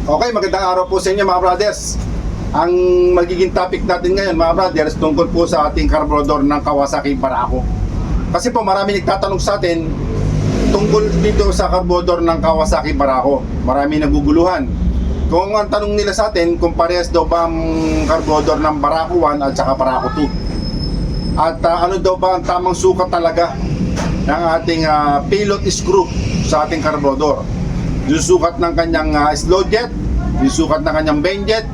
Okay, magandang araw po sa inyo mga brothers. Ang magiging topic natin ngayon mga brothers tungkol po sa ating carburetor ng Kawasaki Barako. Kasi po marami nagtatanong sa atin tungkol dito sa carburetor ng Kawasaki Barako. Marami naguguluhan. Kung ang tanong nila sa atin kung parehas daw ba ang carburetor ng Barako 1 at saka Barako 2. At ano daw ba ang tamang sukat talaga ng ating pilot screw sa ating carburetor. Yung sukat ng kanyang slow jet, yung sukat ng kanyang main jet.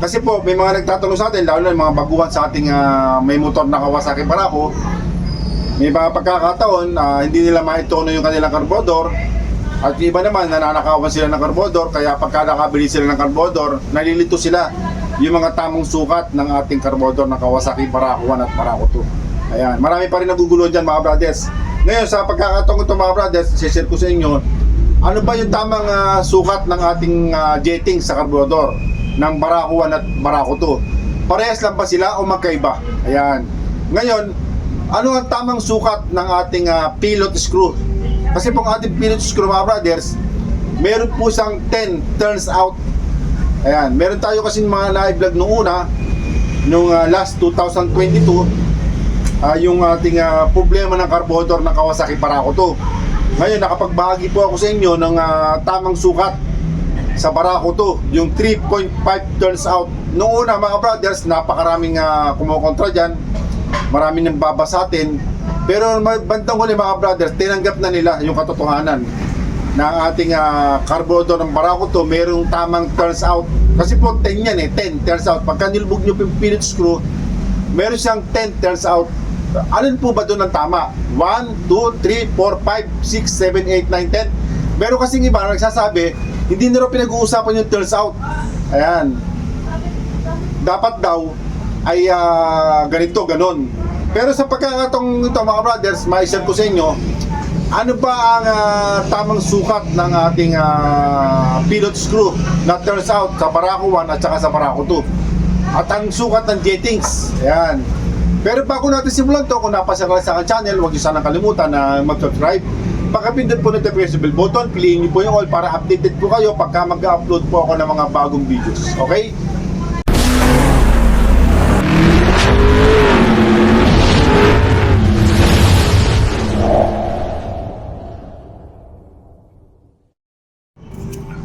Kasi po may mga nagtatanong sa atin, lalo na mga baguhan sa ating may motor na Kawasaki Barako. May mga pagkakataon hindi nila maitono yung kanilang carburetor. At yung iba naman nananakawan sila ng carburetor, kaya pagka nakabili sila ng carburetor, nalilito sila yung mga tamang sukat ng ating carburetor na Kawasaki Barako 1 at Barako 2. Ayan, marami pa rin nagugulo dyan mga brothers. Ngayon sa pagkakataon ito mga brothers, share ko sa inyo ano ba yung tamang sukat ng ating jetting sa carburetor ng Barako 1 at Barako 2. Parehas lang ba sila o magkaiba? Ayan. Ngayon, ano ang tamang sukat ng ating pilot screw? Kasi pong ating pilot screw mga brothers, meron po siyang 10 turns out. Ayan, meron tayo kasi mga na-vlog noong una, nung last 2022, yung ating problema ng carburetor ng Kawasaki Barako 2. Ngayon, nakapagbahagi po ako sa inyo ng tamang sukat sa Barako 2, yung 3.5 turns out. Noong una mga brothers, napakaraming kumukontra dyan, maraming nang babasa atin. Pero bandang huli mga brothers, tinanggap na nila yung katotohanan na ang ating carburetor ng Barako 2 mayroong tamang turns out. Kasi po 10 yan 10 turns out. Pagka nilubog nyo yung pilot screw, meron siyang 10 turns out. Alin po ba doon ang tama? 1, 2, 3, 4, 5, 6, 7, 8, 9, 10. Meron kasing iba na nagsasabi, hindi na rin pinag-uusapan yung turns out. Ayan. Dapat daw ay ganito, ganon. Pero sa pagkakataong ito mga brothers, ma-share ko sa inyo, ano ba ang tamang sukat ng ating pilot screw na turns out sa Barako 1 at saka sa Barako 2. At ang sukat ng jettings. Ayan. Pero bago natin simulan to, kung napasya ka sa aking channel, huwag niyo sanang kalimutan na mag-subscribe. Pakapindot po ng notification bell button, piliin niyo po yung all para updated po kayo pagka mag-upload po ako ng mga bagong videos. Okay?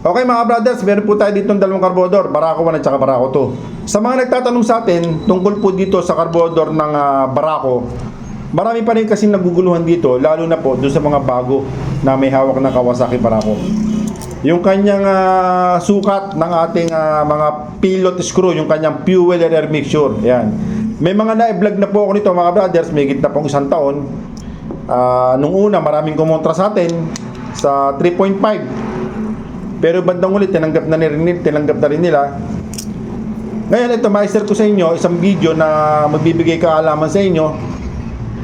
Okay mga brothers, meron po tayo dito ng dalawang carburetor, Barako 1 at saka Barako 2. Sa mga nagtatanong sa atin tungkol po dito sa carburetor ng Barako, marami pa rin kasing naguguluhan dito, lalo na po doon sa mga bago na may hawak ng Kawasaki Barako. Yung kanyang sukat ng ating mga pilot screw, yung kanyang fuel and air mixture. Ayan. May mga na-vlog na po ako nito mga brothers, may gitna pong isang taon. Nung una maraming kumontra sa atin sa 3.5. Pero bandang ulit tinanggap na rin nila. Ngayon ito, ma-share ko sa inyo isang video na magbibigay kaalaman sa inyo,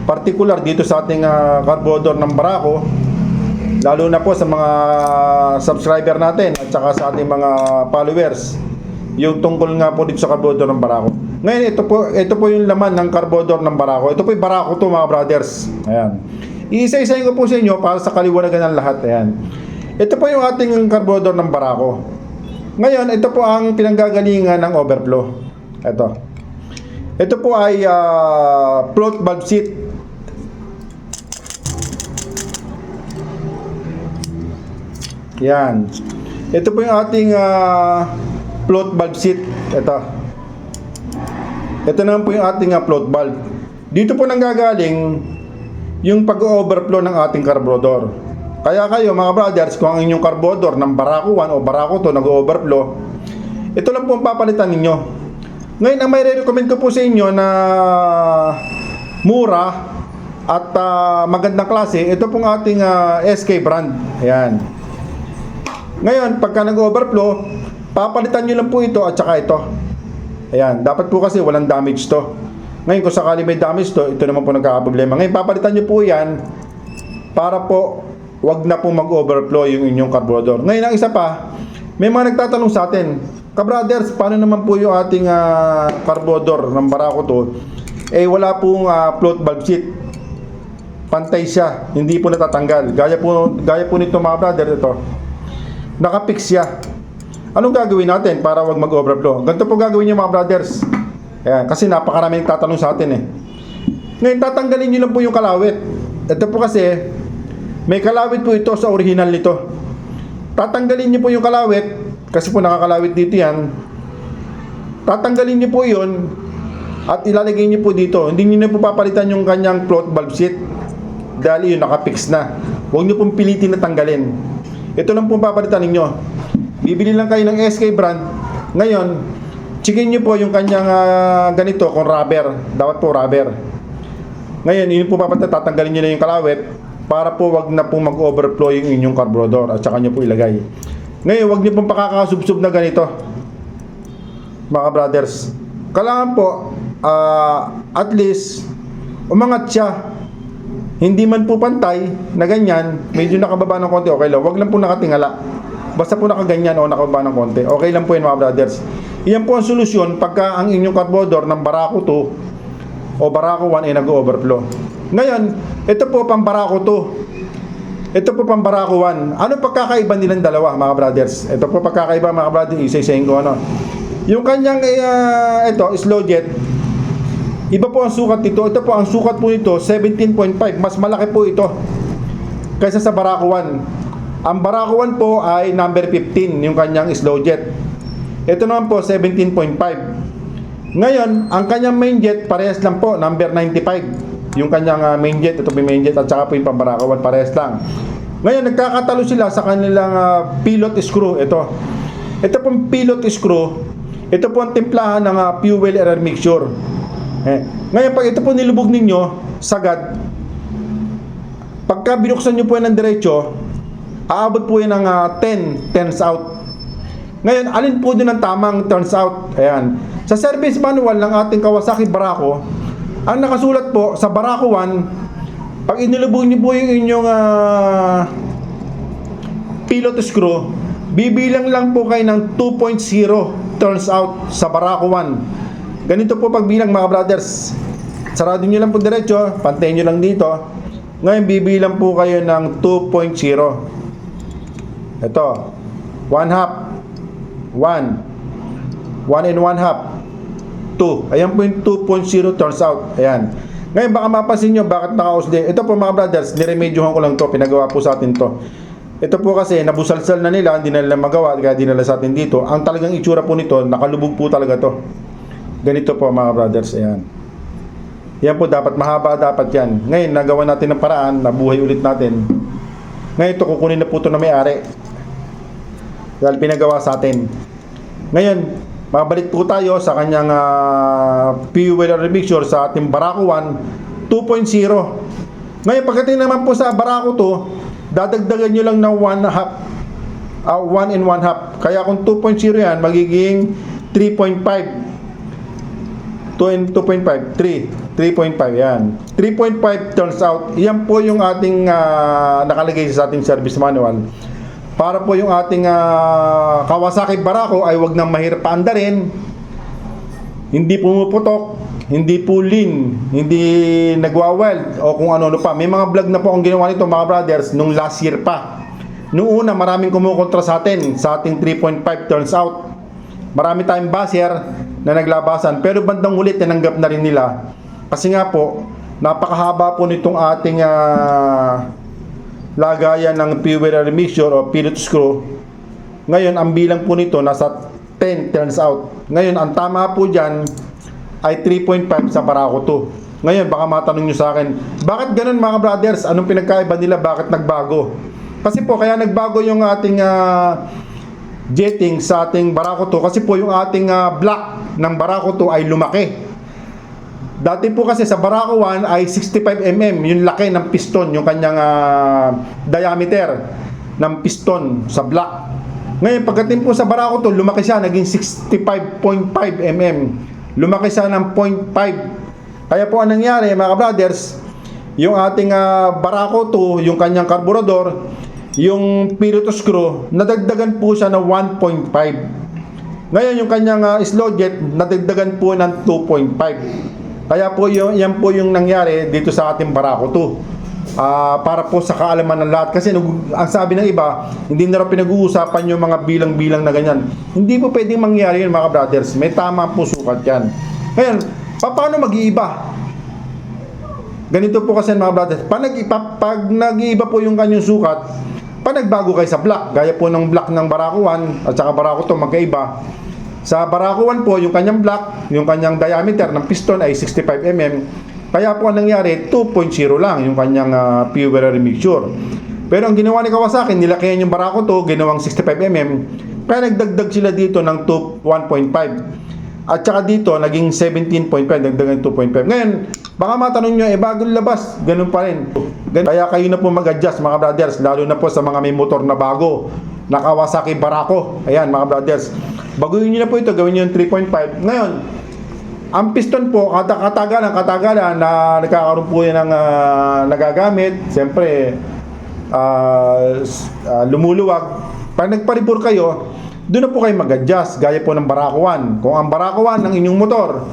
particular dito sa ating carburetor ng Barako, lalo na po sa mga subscriber natin at saka sa ating mga followers, yung tungkol nga po dito sa carburetor ng Barako. Ngayon ito po yung laman ng carburetor ng Barako. Ito po yung Barako 2 mga brothers. Ayan. Iisa-isahin ko po sa inyo para sa kaliwanagan ng lahat. Ayan. Ito po yung ating carburetor ng Barako. Ngayon, ito po ang pinanggagalingan ng overflow. Ito po ay float valve seat. Yan. Ito po yung ating float valve seat. Ito naman po yung ating float valve. Dito po nanggagaling yung pag-overflow ng ating carburetor. Kaya kayo mga brothers, kung ang inyong carburetor ng Barako 1 o Barako 2 nag-overflow, ito lang po ang papalitan ninyo. Ngayon, ang may re-recommend ko po sa inyo na mura at magandang klase, ito pong ating SK brand. Ayan. Ngayon, pagka nag-overflow, papalitan nyo lang po ito at saka ito. Ayan, dapat po kasi walang damage to. Ngayon, kung sakali may damage to, ito naman po nagkakaproblema. Ngayon, papalitan nyo po yan para po wag na po mag-overflow yung inyong carburetor. Ngayon, ang isa pa, may mga nagtatanong sa atin, ka-brothers, paano naman po yung ating carburetor ng Barako 2? Wala pong float valve seat. Pantay siya, hindi po natatanggal. Gaya po nito mga brother, ito. Nakapix siya. Anong gagawin natin para wag mag-overflow? Ganito po gagawin niyo mga brothers. Ayan, kasi napakaraming tatanong sa atin eh. Ngayon, tatanggalin niyo lang po yung kalawit. Ito po kasi, may kalawit po ito sa original nito. Tatanggalin niyo po yung kalawit, kasi po nakakalawit dito yan. Tatanggalin niyo po yun, at ilalagay niyo po dito. Hindi niyo na po papalitan yung kanyang float valve seat. Dahil yun, nakapix na. Huwag niyo pong pilitin na tanggalin. Ito lang po papalitan ninyo. Bibili lang kayo ng SK brand. Ngayon, checkin nyo po yung kanyang ganito kung rubber. Dapat po rubber. Ngayon, yun po tatanggalin nyo na yung kalawit para po wag na po mag-overflow yung inyong carburetor at saka nyo po ilagay. Ngayon, wag nyo pong pakakasubsub na ganito, mga brothers. Kailangan po, at least, umangat siya. Hindi man po pantay na ganyan, medyo nakababa ng konti, okay lang. Wag lang po nakatingala. Basta po nakaganyan o nakababa ng konti. Okay lang po yun mga brothers. Iyan po ang solusyon pagka ang inyong carburetor ng Barako 2 o Barako 1 ay nag-overflow. Ngayon, ito po pang Barako 2. Ito po pang Barako 1. Ano pagkakaiba nilang dalawa mga brothers? Ito po pagkakaiba mga brothers. Isa-isahin ko ano. Yung kanyang ito, slow jet. Iba po ang sukat nito. Ito po ang sukat po nito 17.5. Mas malaki po ito kaysa sa Barako 1. Ang Barako 1 po ay number 15, yung kanyang slow jet. Ito naman po, 17.5. Ngayon, ang kanyang main jet, parehas lang po, number 95. Yung kanyang main jet, ito po yung main jet, at saka po yung pang Barako 1, parehas lang. Ngayon, nagkakatalo sila sa kanilang pilot screw. Ito pong pilot screw, ito po ang timplahan ng fuel air mixture. Ngayon, pag ito po nilubog ninyo, sagad, pagka binuksan nyo po yan ng diretso, aabot po yan ng 10 turns out. Ngayon, alin po din ang tamang turns out? Ayan. Sa service manual ng ating Kawasaki Barako, ang nakasulat po sa Barako 1, pag inilubog niyo po yung inyong pilot screw, bibilang lang po kayo ng 2.0 turns out sa Barako 1. Ganito po pagbilang mga brothers. Sarado nyo lang po diretso, pantayin nyo lang dito. Ngayon, bibilang po kayo ng 2.0. Ito, 1 half, 1 and 1 half, 2. Ayan po yung 2.0 turns out. Ayan. Ngayon baka mapasin nyo bakit naka-usli. Ito po mga brothers, niremedyohan ko lang to. Pinagawa po sa atin to. Ito po kasi nabusalsal na nila, hindi na nila magawa, kaya dinala sa atin dito. Ang talagang itsura po nito, nakalubog po talaga to. Ganito po mga brothers. Ayan. Yan po dapat mahaba, dapat yan. Ngayon nagawa natin ng paraan, nabuhay ulit natin. Ngayon ito kukunin na po ito na may-ari. Dahil pinagawa sa atin. Ngayon, mabalik po tayo sa kanyang fuel air mixture sa ating Barako 1 2.0. Ngayon, pagdating naman po sa Barako 2, dadagdagan nyo lang ng 1 half, 1 and 1 half. Kaya kung 2.0 yan, magiging 3.5. 2 and 2.5, 3.5 yan. 3.5 turns out. Yan po yung ating nakalagay sa ating service manual. Para po yung ating Kawasaki Barako ay wag nang mahirap paandarin, hindi pumuputok, hindi po lean, hindi nagwa-weld o kung ano-ano pa. May mga vlog na po ang ginawa nito mga brothers nung last year pa. Noong una maraming kumukontra sa atin sa ating 3.5 turns out. Marami tayong basher na naglabasan, pero bandang huli tinanggap na rin nila. Kasi nga po, napakahaba po nitong ating lagayan ng fuel air mixture o pilot screw. Ngayon, ang bilang po nito nasa 10 turns out. Ngayon, ang tama po dyan ay 3.5 sa Barako 2. Ngayon, baka matanong nyo sa akin, bakit ganun mga brothers? Anong pinagkaiba nila? Bakit nagbago? Kasi po, kaya nagbago yung ating jetting sa ating Barako 2 kasi po yung ating block ng Barako 2 ay lumaki. Dati po kasi sa Barako 1 ay 65 mm, yung laki ng piston, yung kanyang diameter ng piston sa block. Ngayon, pagdating po sa Barako 2, lumaki siya, naging 65.5 mm. Lumaki siya ng 0.5. Kaya po anong nangyari, mga brothers, yung ating Barako 2, yung kanyang carburetor, yung pilot screw, nadagdagan po siya ng 1.5. Ngayon, yung kanyang slow jet, nadagdagan po ng 2.5. Kaya po yan po yung nangyari dito sa ating Barako 2. para po sa kaalaman ng lahat. Kasi ang sabi ng iba, hindi na raw pinag-uusapan yung mga bilang-bilang na ganyan. Hindi po pwedeng mangyari yun mga brothers. May tama po sukat yan. Ngayon, paano mag-iiba? Ganito po kasi mga brothers. Pag nag-iiba po yung kanyang sukat, pag nagbago kayo sa block, gaya po ng block ng Barako 1 at saka Barako 2 magkaiba. Sa Barako 1 po, yung kanyang block, yung kanyang diameter ng piston ay 65 mm. Kaya po ang nangyari, 2.0 lang yung kanyang fuel mixture. Pero ang ginawa ni Kawasaki, nilakihan yung Barako 2, ginawang 65 mm. Kaya nagdagdag sila dito ng 1.5. At saka dito, naging 17.5, dagdagan 2.5. Ngayon, baka matanong nyo, bagong labas, ganun pa rin. Kaya kayo na po mag-adjust mga brothers, lalo na po sa mga may motor na bago, na Kawasaki Barako. Ayan mga brothers, baguhin nyo na po ito, gawin nyo yung 3.5. Ngayon, ang piston po, katagalan na nagkakaroon po yan ng nagagamit. Siyempre, lumuluwag. Pag nagparipur kayo, doon na po kayo mag-adjust, gaya po ng Barako 1. Kung ang Barako 1 ng inyong motor,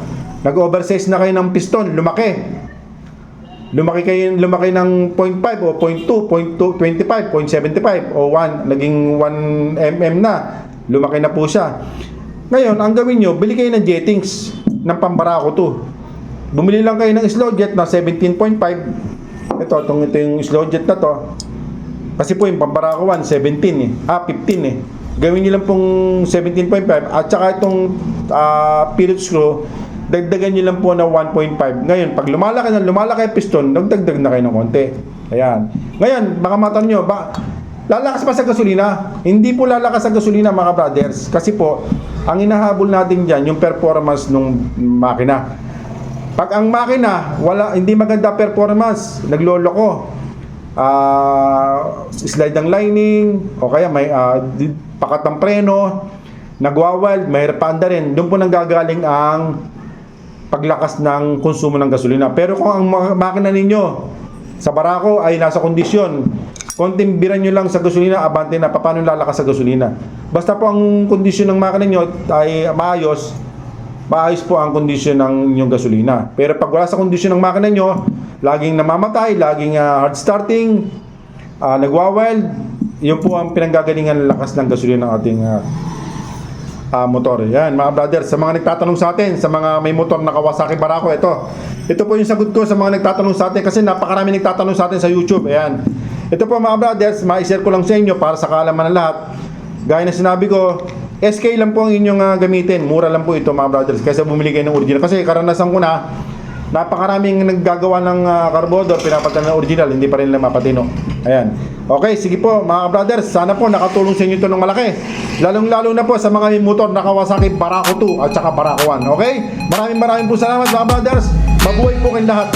nag-oversize na kayo ng piston, lumaki ng 0.5 o 0.2, 0.25, 0.75 o 1, naging 1 mm na, lumaki na po siya. Ngayon, ang gawin nyo, bili kayo ng jettings ng pambarako 2. Bumili lang kayo ng slow jet na 17.5. Ito yung slow jet na to. Kasi po yung pambarako 1, 15 eh. Gawin nyo lang pong 17.5 at saka itong pilot screw, dagdagan nyo lang po na 1.5. Ngayon, pag lumalaki ang piston, nagdagdag na kayo ng konti. Ayan. Ngayon, baka matanong nyo, lalakas pa sa gasolina? Hindi po lalakas sa gasolina mga brothers. Kasi po, ang inahabol natin dyan, yung performance ng makina. Pag ang makina, hindi maganda performance, nagloloko. Slide ang lining, o kaya may pakat ng preno, nagwawild, may repanda rin. Doon po nanggagaling ang paglakas ng konsumo ng gasolina. Pero kung ang makina ninyo sa Barako ay nasa kondisyon, konting biran nyo lang sa gasolina, abante na, paano lalakas sa gasolina? Basta po ang kondisyon ng makina nyo ay maayos po ang kondisyon ng inyong gasolina. Pero pag wala sa kondisyon ng makina nyo, laging namamatay, laging hard starting, nagwawild, yun po ang pinanggagalingan ng lakas ng gasolina ng ating motor. Yan mga brothers, sa mga nagtatanong sa atin, sa mga may motor na Kawasaki Barako, ito po yung sagot ko sa mga nagtatanong sa atin, kasi napakarami nagtatanong sa atin sa YouTube. Ayan. Ito po mga brothers, ma-share ko lang sa inyo para sa kaalaman ng lahat. Gaya na sinabi ko, SK lang po ang inyong gamitin. Mura lang po ito mga brothers, kaysa bumili kayo ng original. Kasi karanasan ko na, napakaraming naggagawa ng carburetor, pinapalitan ng original, hindi pa rin nila mapatino. Ayan. Okay, sige po mga brothers, sana po nakatulong sa inyo ito ng malaki. Lalong-lalo na po sa mga motor na Kawasaki Barako 2 at saka Barako 1. Okay? Maraming po salamat mga brothers. Mabuhay po kayong lahat.